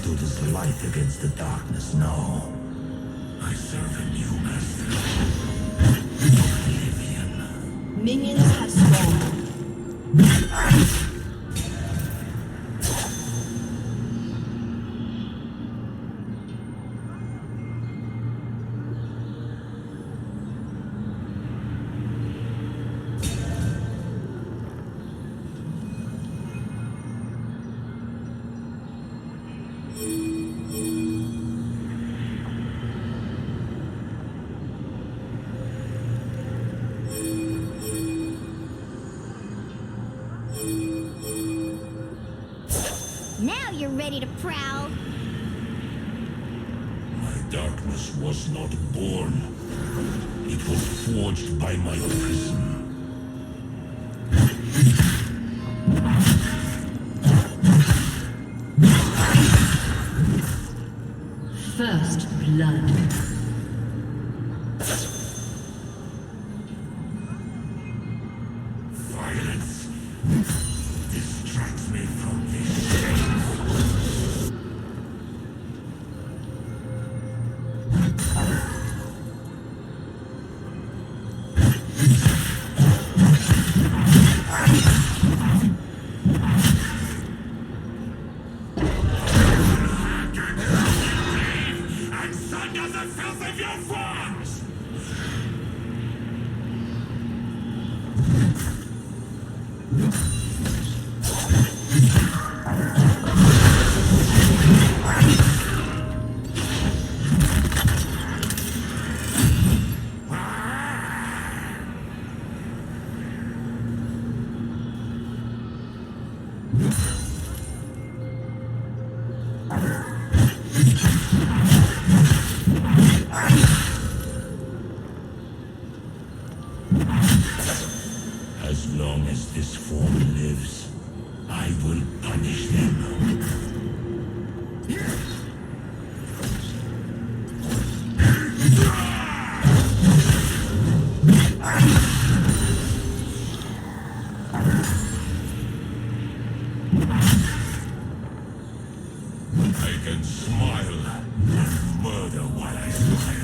stood as light against the darkness. No. I serve a new master. Oblivion. Minions have spawned. Now you're ready to prowl. My darkness was not born. It was forged by my prison. First blood. Violence distracts me from this. And sunder the filth of your forms! As long as this form lives, I will punish them. I can smile and murder while I smile.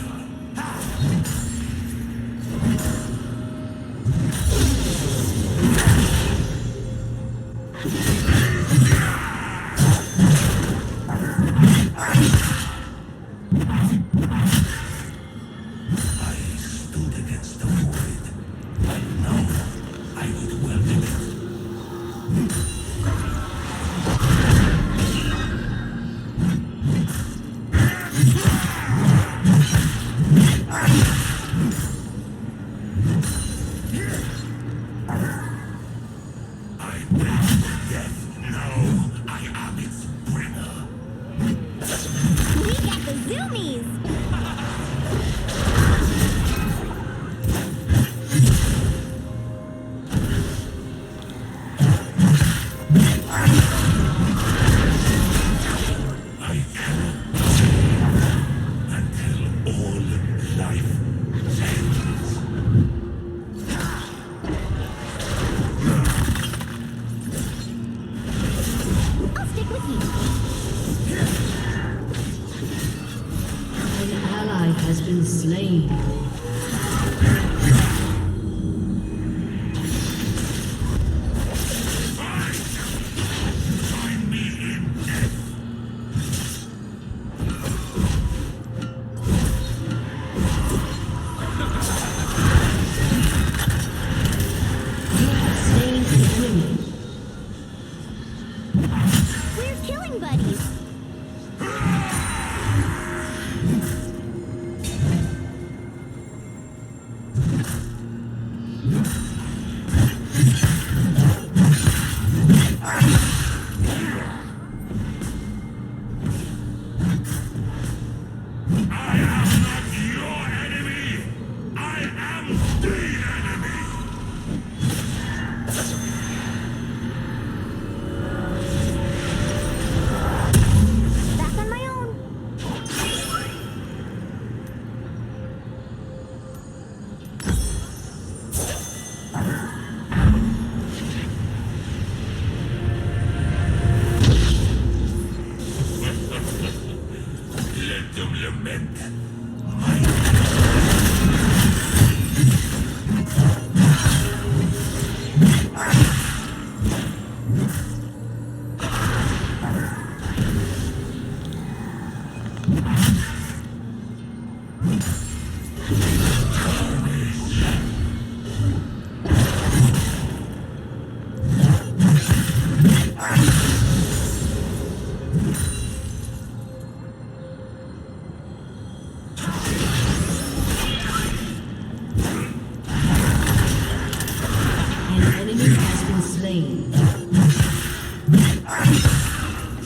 An enemy has been slain.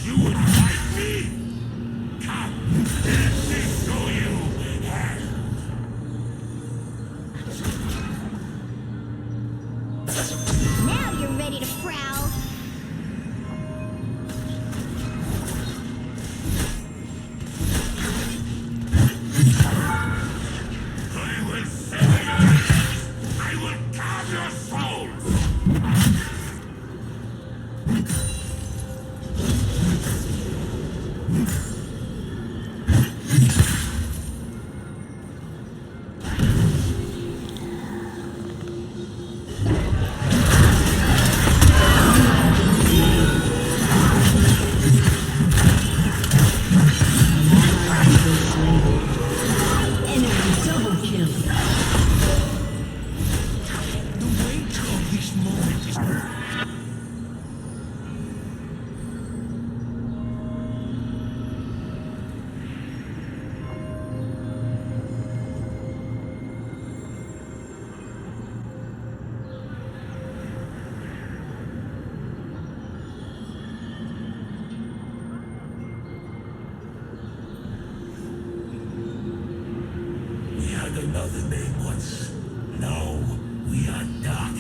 You would fight me? Come, this is who you have. Now you're ready to prowl. I will sever your heads. I will carve your souls. Enemy double kill. The weight of this moment is We had another name once. Now we are dark.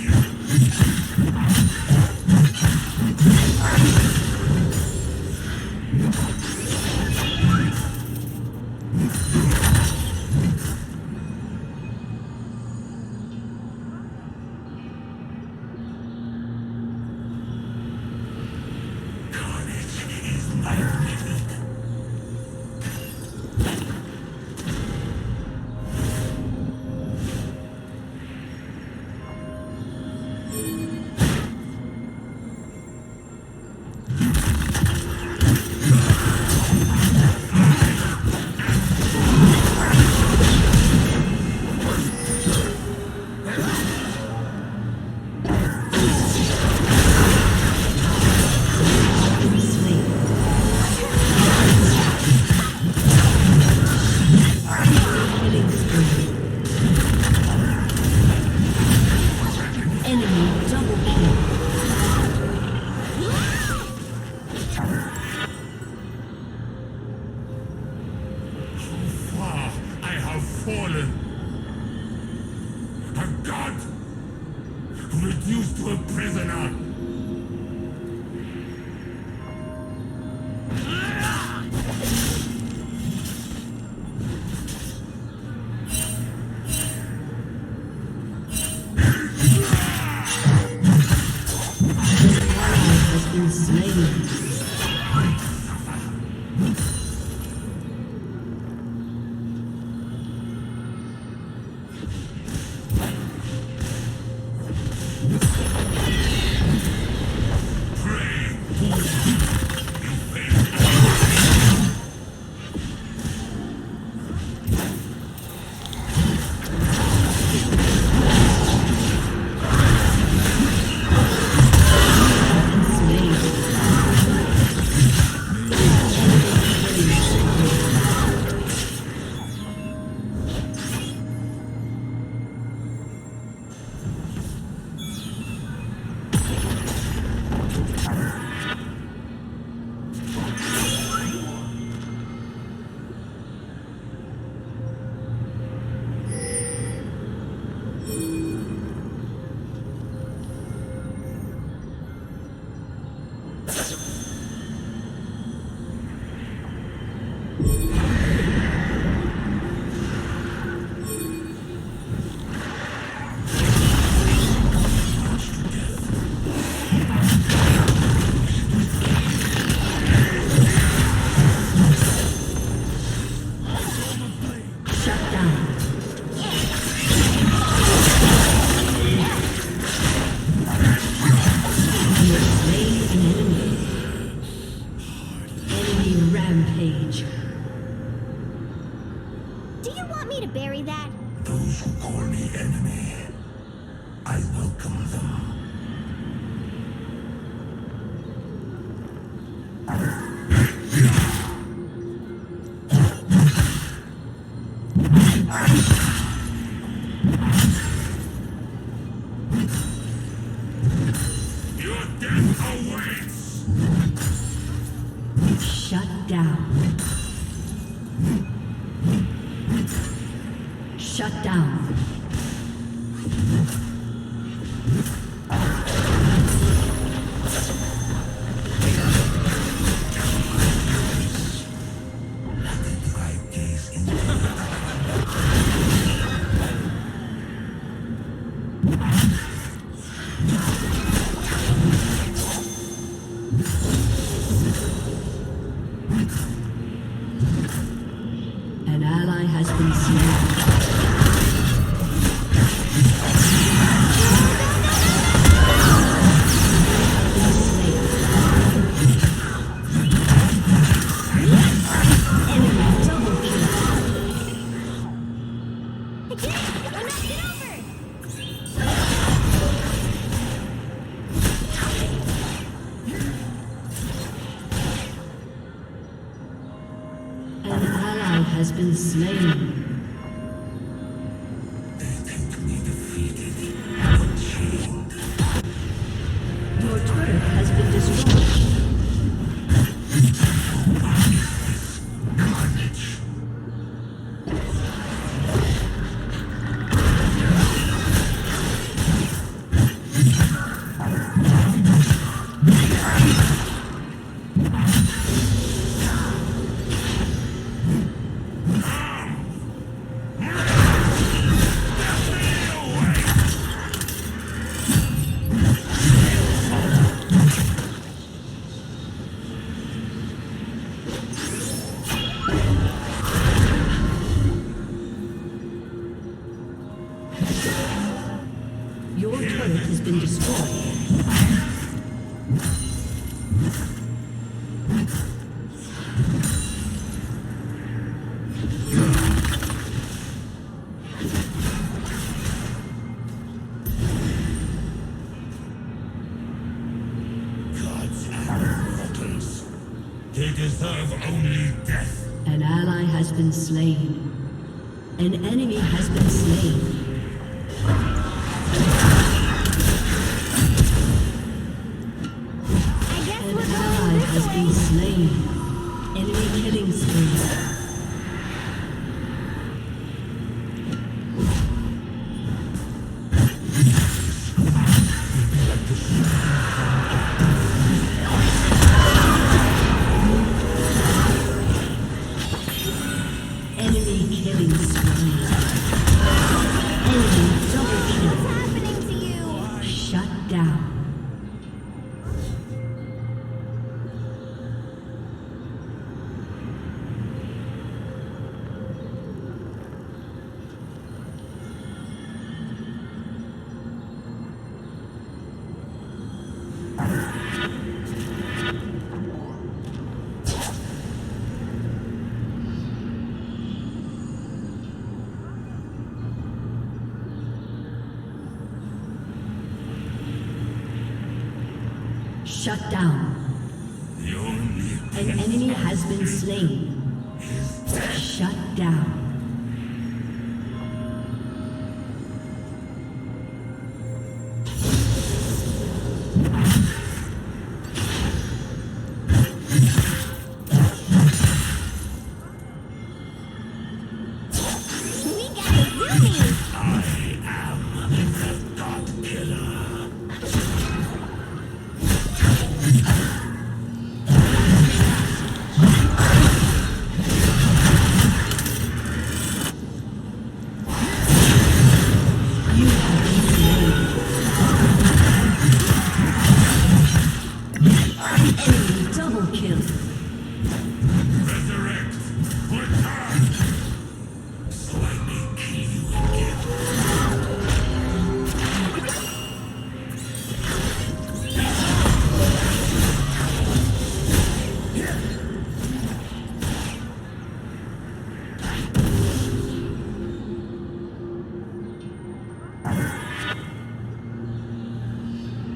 Carnage is my method. Killing spree. Enemy double kill. Far I have fallen. A god reduced to a prisoner. Has been slain. Rampage. Do you want me to bury that? Those who call me enemy, I welcome them. Death awaits! Shut down. Shut down. An ally has been slain. Enemy double kill. I did it! I knocked it over! An ally has been slain. Your turret has been destroyed. Your turret has been destroyed. Gods and mortals. They deserve only death. An ally has been slain. An enemy has been slain. I guess An we're ally going has this been way! slain. Enemy killing spree. Enemy killing spree. Enemy double What's kill. happening to you? Shut down. Shut down. The only An enemy has been slain. Shut down. We got the zoomies! I am the God Killer. You have been slain. Enemy double kill. Resurrect. Return. So I may kill you again.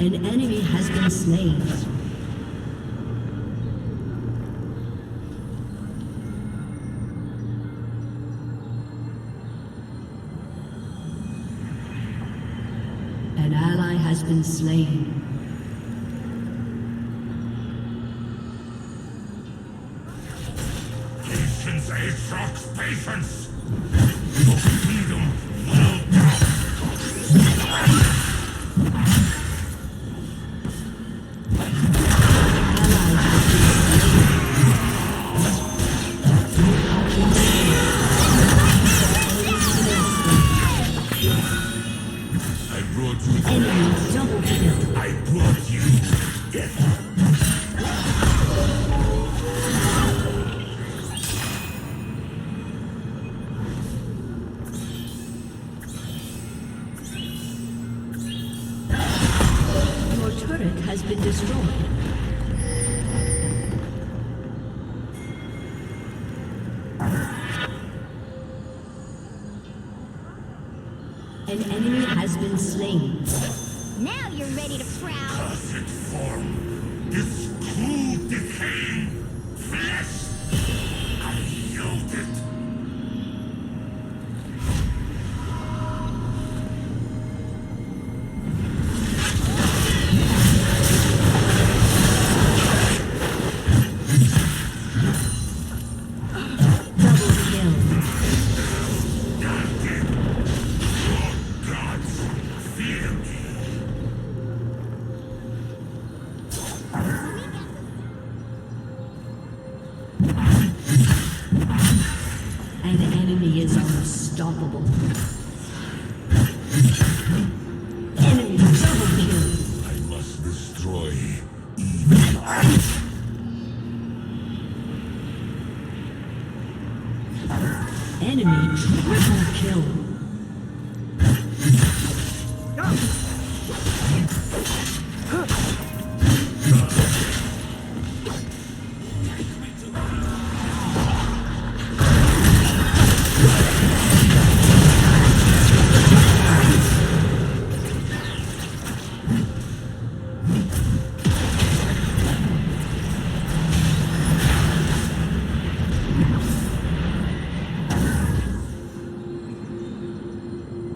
An enemy has been slain. An ally has been slain. It shocks patience. Your freedom will come. I brought you. Enemy double kill. I brought you death. Your turret has been destroyed. An enemy has been slain. Now you're ready to prowl. Cursed form. This crude decaying flesh. I yield it. Double kill. Gods, fear me. An enemy is unstoppable. Enemy double kill. I must destroy. Enemy triple kill.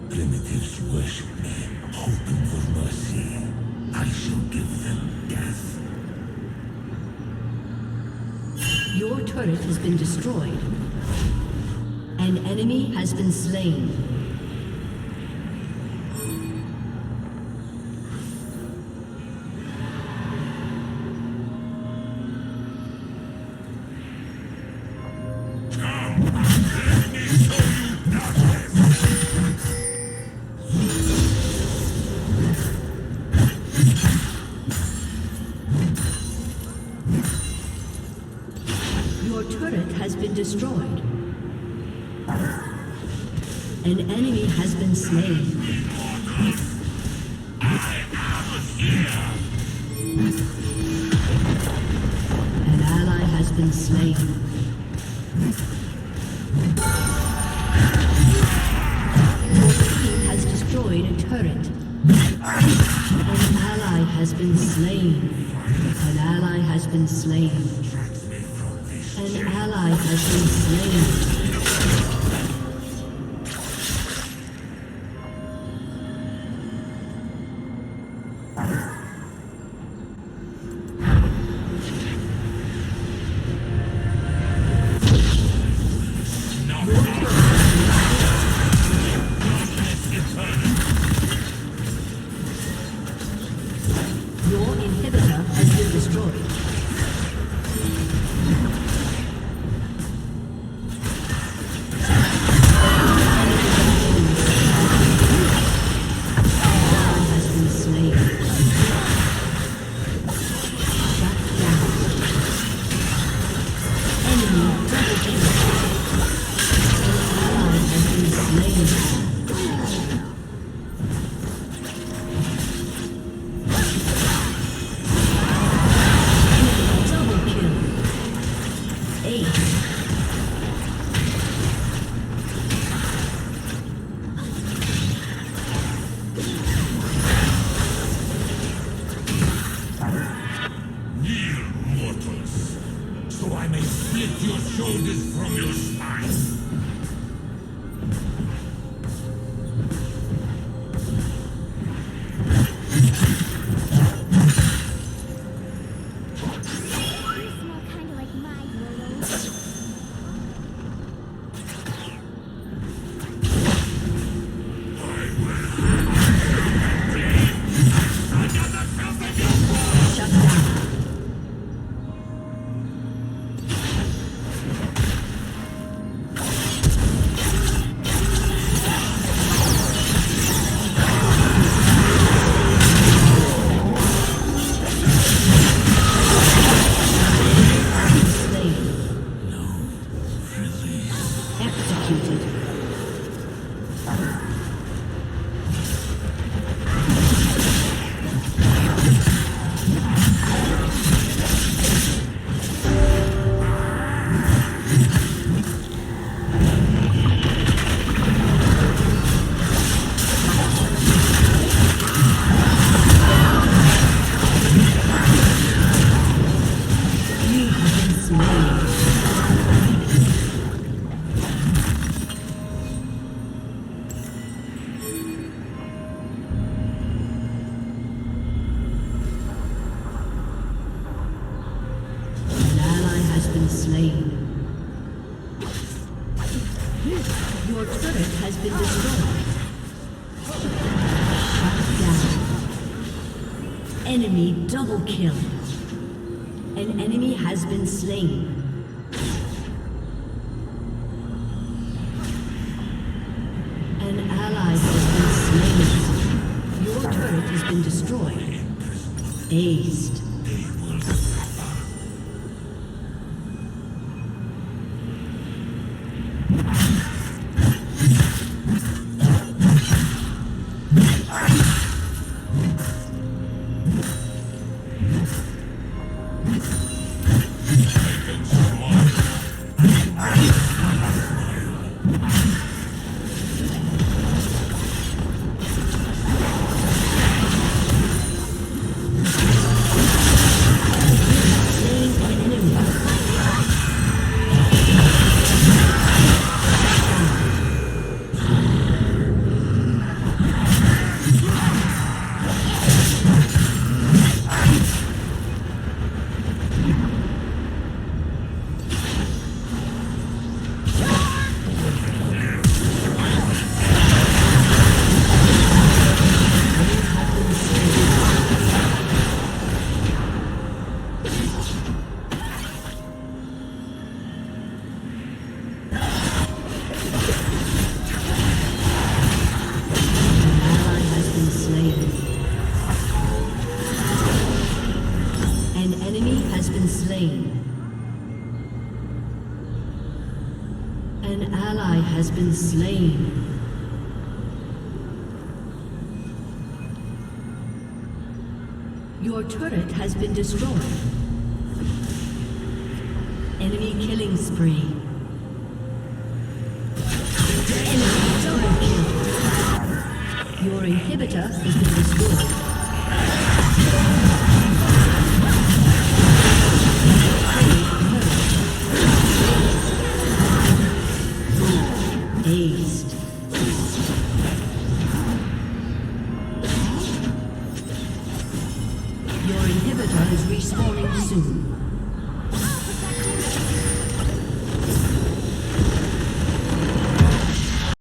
Primitives worship me, hoping for mercy. I shall give them death. Your turret has been destroyed. An enemy has been slain. Come, let me show you darkness. Your turret has been destroyed. An enemy has been slain. An ally has been slain. Your team has destroyed a turret. An ally has been slain. An ally has been slain. An ally has been slain. Your inhibitor has been destroyed. Has been slain. Shut down. Enemy double kill. An ally has been slain. Double kill. Ace. Kneel, mortals, so I may split your shoulders from your spine. You smell kinda like my mortals. been slain. Your turret has been destroyed. Shut down. Enemy double kill. An enemy has been slain. An ally has been slain. Your turret has been destroyed. Aced. An ally has been slain. Your turret has been destroyed. Enemy killing spree. Enemy double kill. Your inhibitor has been destroyed. Aced. Your inhibitor is respawning soon.